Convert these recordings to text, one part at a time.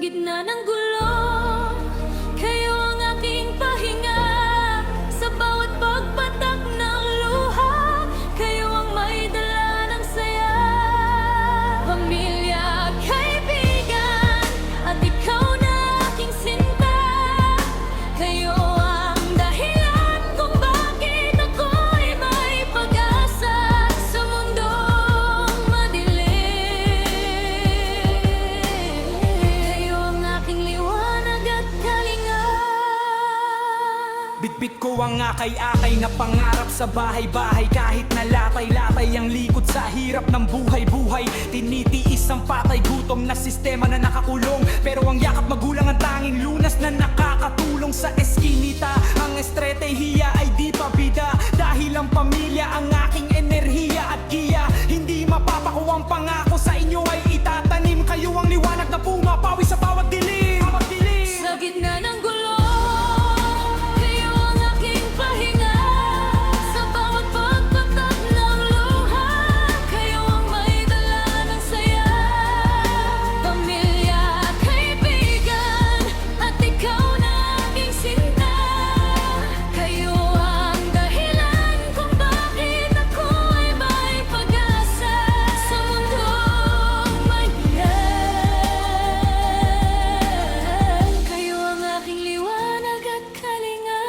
gitna ng gulo, kayo ang aking pahinga. Sa bawat pagpatak ng luha, kayo ang may dala ng saya. Pamilya, kaibigan, at ikaw na aking sinta. Kayo ang dahilan kung bakit ako'y may pag-asa sa mundong madilim. Kayo ang aking liwanag at kalinga. Bitbit ko ang akay-akay na pangarap sa bahay-bahay. Kahit nalatay-latay ang likod sa hirap ng buhay-buhay. Tinitiis ang patay gutom na sistema na nakakulong. Pero ang yakap magulang ang tanging lunas na nakakatulong sa eskinita. Ang estratehiya ay di pa bida, dahil ang pamilya ang aking enerhiya at giya. Hindi mapapakuwang pangako sa inyo ay itatanim. Kayo ang liwanag na pumapawi sa bawat dilim. Sa gitna ng gulo, kayo ang aking pahinga. Sa bawat pagpatak ng luha, kayo ang may dala ng saya. Pamilya, kaibigan, at ikaw na aking sinta. Kayo ang dahilan kung bakit ako ay may pag-asa sa mundong madilim. Kayo ang aking liwanag at kalinga.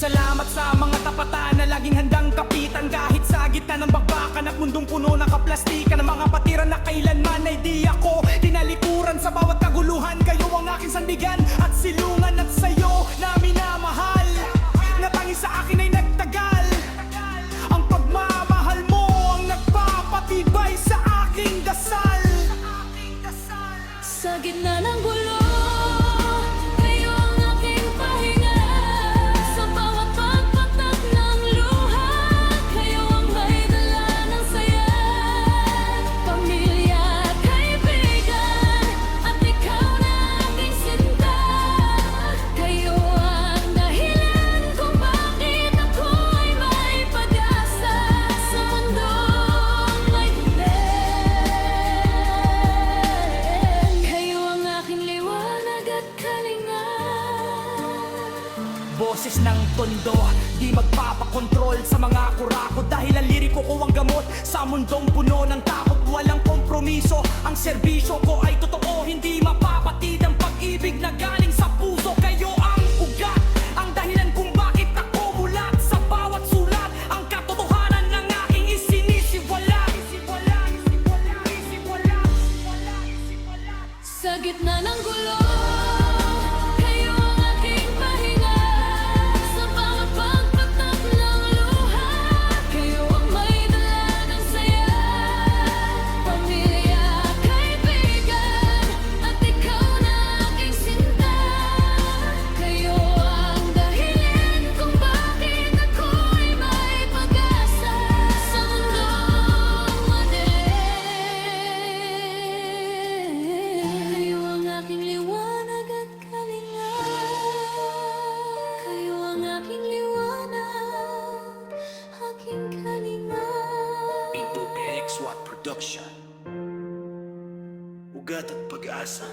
Salamat sa mga tapatan na laging handang kapitan. Kahit sa gitna ng bakbakan at mundong puno ng kaplastikan, ng mga patiran na kailanman ay di ako tinalikuran. Sa bawat kaguluhan, kayo ang aking sandigan at silungan. At sa'yo na minamahal, na tanging sa akin ay nagtagal. Ang pagmamahal mo ang nagpapatibay sa aking dasal. Sa gitna ng gulo, kayo ang aking pahinga. Sa bawat pagpatak ng luha, kayo ang may dala ng saya. Pamilya, kaibigan, at ikaw na aking sinta. Kayo ang dahilan kung bakit ako ay may pag-asa sa mundong may dilim. Kayo ang aking liwanag at kalinga. Boses ng tondo, di magpapakontrol sa mga kurako. Dahil ang liriko ko ang gamot sa mundong puno ng takot. Walang kompromiso, ang serbisyo ko ay totoo. Hindi mapapatid ang pag-ibig na galing sa puso. Kayo ang ugat, ang dahilan kung bakit ako mulat. Sa bawat sulat, ang katotohanan ng aking isinisiwala. Sa gitna ng gulo, kayo ang aking pahinga. Sa bawat pagpatak ng luha, kayo ang may dala ng saya. Pamilya, kaibigan, at ikaw na aking sinta. Kayo ang dahilan kung bakit ako ay may pag-asa sa mundong madilim. Kayo ang aking liwanag at kalinga. Kayo ang aking liwanag, aking kalinga. Ito PX Watt Production. Ugat at pag-asa.